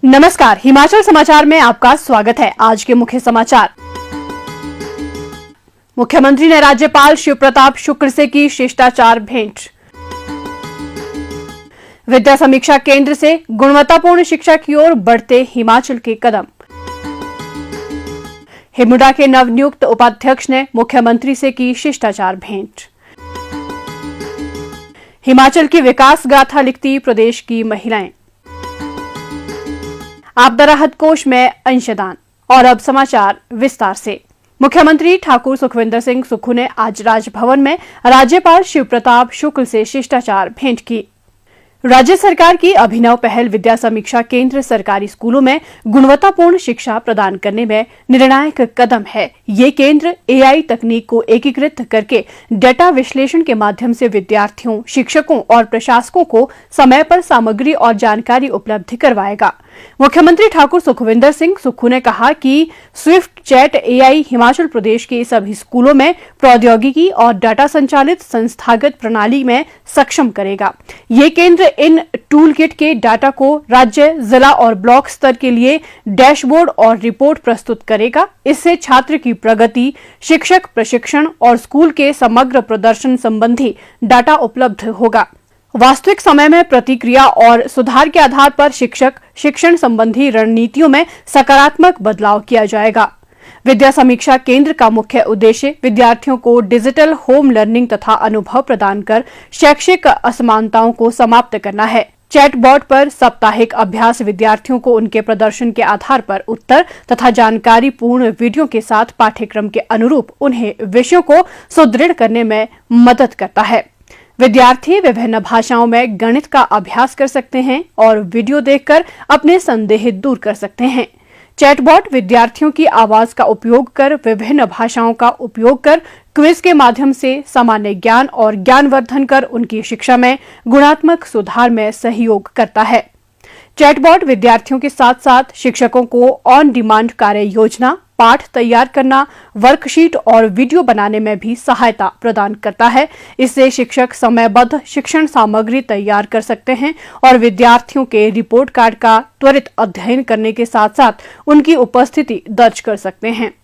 नमस्कार, हिमाचल समाचार में आपका स्वागत है। आज के मुख्य समाचार। मुख्यमंत्री ने राज्यपाल शिव प्रताप शुक्ल से की शिष्टाचार भेंट। विद्या समीक्षा केंद्र से गुणवत्तापूर्ण शिक्षा की ओर बढ़ते हिमाचल के कदम। हिमुडा के नवनियुक्त उपाध्यक्ष ने मुख्यमंत्री से की शिष्टाचार भेंट। हिमाचल की विकास गाथा लिखती प्रदेश की महिलाएं। आपदा राहत कोष में अंशदान। और अब समाचार विस्तार से। मुख्यमंत्री ठाकुर सुखविंदर सिंह सुक्खू ने आज राजभवन में राज्यपाल शिव प्रताप शुक्ल से शिष्टाचार भेंट की। राज्य सरकार की अभिनव पहल विद्या समीक्षा केंद्र सरकारी स्कूलों में गुणवत्तापूर्ण शिक्षा प्रदान करने में निर्णायक कदम है। ये केंद्र एआई तकनीक को एकीकृत करके डेटा विश्लेषण के माध्यम से विद्यार्थियों, शिक्षकों और प्रशासकों को समय पर सामग्री और जानकारी उपलब्ध करवाएगा। मुख्यमंत्री ठाकुर सुखविंदर सिंह सुक्खू ने कहा कि Swift chat AI Himachal Pradesh के सभी स्कूलों में प्रौद्योगिकी और डाटा संचालित संस्थागत प्रणाली में सक्षम करेगा। ये केंद्र इन टूल किट के डाटा को राज्य, जिला और ब्लॉक स्तर के लिए डैशबोर्ड और रिपोर्ट प्रस्तुत करेगा। इससे छात्र की प्रगति, शिक्षक प्रशिक्षण और स्कूल के समग्र प्रदर्शन संबंधी डाटा उपलब्ध होगा। वास्तविक समय में प्रतिक्रिया और सुधार के आधार पर शिक्षण संबंधी रणनीतियों में सकारात्मक बदलाव किया जाएगा। विद्या समीक्षा केंद्र का मुख्य उद्देश्य विद्यार्थियों को डिजिटल होम लर्निंग तथा अनुभव प्रदान कर शैक्षिक असमानताओं को समाप्त करना है। चैटबॉट पर साप्ताहिक अभ्यास विद्यार्थियों को उनके प्रदर्शन के आधार पर उत्तर तथा जानकारी पूर्ण वीडियो के साथ पाठ्यक्रम के अनुरूप उन्हें विषयों को सुदृढ़ करने में मदद करता है। विद्यार्थी विभिन्न भाषाओं में गणित का अभ्यास कर सकते हैं और वीडियो देखकर अपने संदेह दूर कर सकते हैं। चैटबॉट विद्यार्थियों की आवाज का उपयोग कर विभिन्न भाषाओं का उपयोग कर क्विज के माध्यम से सामान्य ज्ञान और ज्ञानवर्धन कर उनकी शिक्षा में गुणात्मक सुधार में सहयोग करता है। चैटबॉट विद्यार्थियों के साथ साथ शिक्षकों को ऑन डिमांड कार्य योजना, पाठ तैयार करना, वर्कशीट और वीडियो बनाने में भी सहायता प्रदान करता है। इससे शिक्षक समयबद्ध शिक्षण सामग्री तैयार कर सकते हैं और विद्यार्थियों के रिपोर्ट कार्ड का त्वरित अध्ययन करने के साथ साथ उनकी उपस्थिति दर्ज कर सकते हैं।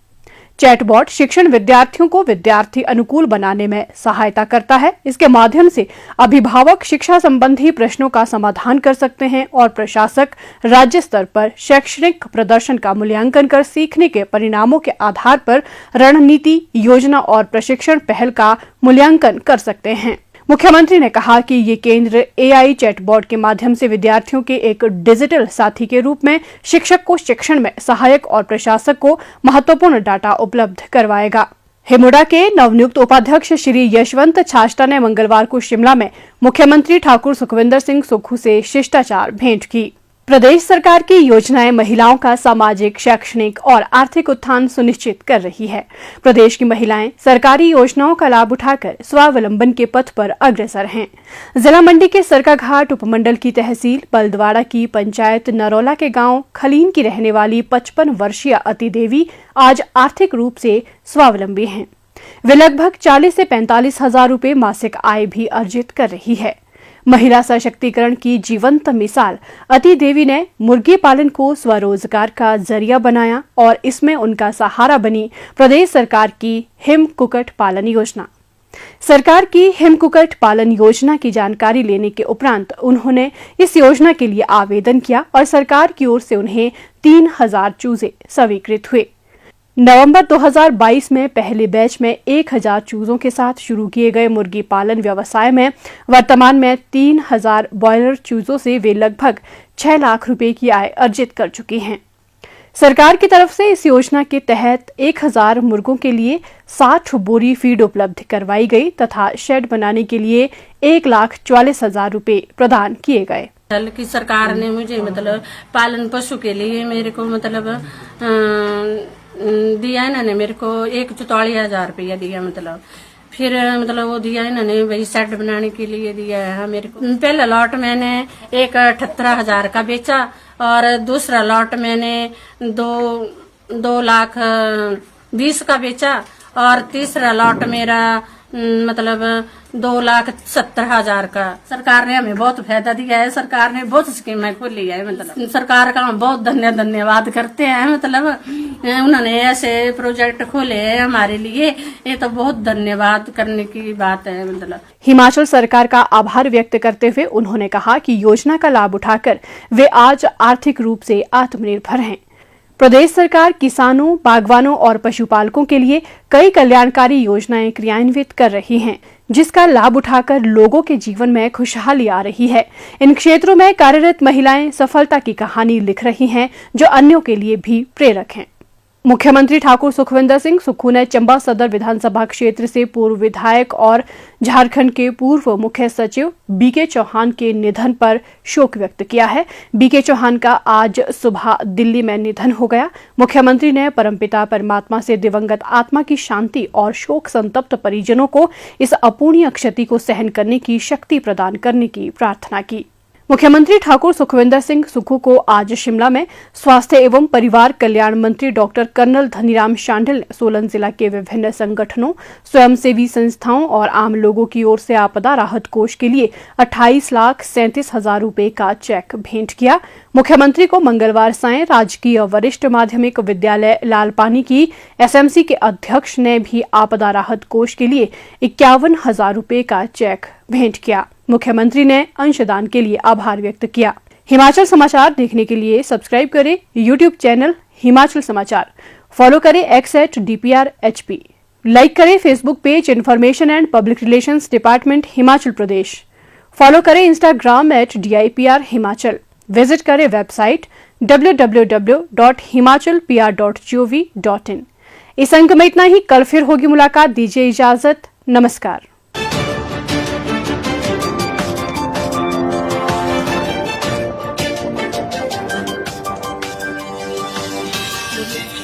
चैटबॉट शिक्षण विद्यार्थियों को विद्यार्थी अनुकूल बनाने में सहायता करता है। इसके माध्यम से अभिभावक शिक्षा संबंधी प्रश्नों का समाधान कर सकते हैं और प्रशासक राज्य स्तर पर शैक्षणिक प्रदर्शन का मूल्यांकन कर सीखने के परिणामों के आधार पर रणनीति, योजना और प्रशिक्षण पहल का मूल्यांकन कर सकते हैं। मुख्यमंत्री ने कहा कि ये केंद्र एआई चैटबॉट के माध्यम से विद्यार्थियों के एक डिजिटल साथी के रूप में शिक्षक को शिक्षण में सहायक और प्रशासक को महत्वपूर्ण डाटा उपलब्ध करवाएगा। हिमुडा के नवनियुक्त उपाध्यक्ष श्री यशवंत छाष्टा ने मंगलवार को शिमला में मुख्यमंत्री ठाकुर सुखविंदर सिंह सुक्खू से शिष्टाचार भेंट की। प्रदेश सरकार की योजनाएं महिलाओं का सामाजिक, शैक्षणिक और आर्थिक उत्थान सुनिश्चित कर रही है। प्रदेश की महिलाएं सरकारी योजनाओं का लाभ उठाकर स्वावलंबन के पथ पर अग्रसर हैं। जिला मंडी के सरकाघाट उपमंडल की तहसील बल्दवाड़ा की पंचायत नरौला के गांव खलीन की रहने वाली 55 वर्षीय अति देवी आज आर्थिक रूप से स्वावलंबी हैं। वे लगभग 40 से 45 हजार रुपए मासिक आय भी अर्जित कर रही है। महिला सशक्तिकरण की जीवंत मिसाल अति देवी ने मुर्गी पालन को स्वरोजगार का जरिया बनाया और इसमें उनका सहारा बनी प्रदेश सरकार की हिम कुक्कुट पालन योजना। सरकार की हिम कुक्कुट पालन योजना की जानकारी लेने के उपरांत उन्होंने इस योजना के लिए आवेदन किया और सरकार की ओर से उन्हें 3000 चूजे स्वीकृत हुए। नवंबर 2022 में पहले बैच में 1000 चूजों के साथ शुरू किए गए मुर्गी पालन व्यवसाय में वर्तमान में 3000 ब्रॉयलर चूजों से वे लगभग 6 लाख रुपए की आय अर्जित कर चुकी हैं। सरकार की तरफ से इस योजना के तहत 1000 मुर्गों के लिए 60 बोरी फीड उपलब्ध करवाई गई तथा शेड बनाने के लिए 1,44,000 रुपए प्रदान किए गए। की सरकार ने मुझे पालन पशु के लिए मेरे को दिया इन्होंने मेरे को 1,44,000 रुपया दिया। फिर वो दिया इन्होंने वही शेड बनाने के लिए दिया है मेरे को। पहला लॉट मैंने 18,000 का बेचा और दूसरा लॉट मैंने 2,20,000 का बेचा और तीसरा लॉट मेरा 2,70,000 का। सरकार ने हमें बहुत फायदा दिया है, सरकार ने बहुत स्कीमें खोली है। मतलब सरकार का हम बहुत धन्यवाद करते हैं। मतलब उन्होंने ऐसे प्रोजेक्ट खोले हैं हमारे लिए, ये तो बहुत धन्यवाद करने की बात है। मतलब हिमाचल सरकार का आभार व्यक्त करते हुए उन्होंने कहा कि योजना का लाभ उठाकर वे आज आर्थिक रूप से आत्मनिर्भर हैं। प्रदेश सरकार किसानों, बागवानों और पशुपालकों के लिए कई कल्याणकारी योजनाएं क्रियान्वित कर रही हैं, जिसका लाभ उठाकर लोगों के जीवन में खुशहाली आ रही है। इन क्षेत्रों में कार्यरत महिलाएं सफलता की कहानी लिख रही हैं, जो अन्यों के लिए भी प्रेरक हैं। मुख्यमंत्री ठाकुर सुखविंदर सिंह सुक्खू ने चंबा सदर विधानसभा क्षेत्र से पूर्व विधायक और झारखंड के पूर्व मुख्य सचिव बीके चौहान के निधन पर शोक व्यक्त किया है। बीके चौहान का आज सुबह दिल्ली में निधन हो गया। मुख्यमंत्री ने परमपिता परमात्मा से दिवंगत आत्मा की शांति और शोक संतप्त परिजनों को इस अपूर्णीय क्षति को सहन करने की शक्ति प्रदान करने की प्रार्थना की। मुख्यमंत्री ठाकुर सुखविंदर सिंह सुक्खू को आज शिमला में स्वास्थ्य एवं परिवार कल्याण मंत्री डॉक्टर कर्नल धनीराम शांडिल ने सोलन जिला के विभिन्न संगठनों, स्वयंसेवी संस्थाओं और आम लोगों की ओर से आपदा राहत कोष के लिए 28,37,000 रुपए का चेक भेंट किया। मुख्यमंत्री को मंगलवार सायं राजकीय वरिष्ठ माध्यमिक विद्यालय लालपानी की एसएमसी के अध्यक्ष ने भी आपदा राहत कोष के लिए 51,000 रुपए का चेक भेंट किया। मुख्यमंत्री ने अंशदान के लिए आभार व्यक्त किया। हिमाचल समाचार देखने के लिए सब्सक्राइब करें यूट्यूब चैनल हिमाचल समाचार, फॉलो करें x@DPRHP, लाइक करें Facebook page information and public relations department Himachal Pradesh, follow करें इंस्टाग्राम @DIPR हिमाचल, विजिट करें वेबसाइट www.himachalpr.gov.in। इस अंक में इतना ही। कल फिर होगी मुलाकात। दीजिए इजाजत। नमस्कार। Thank you.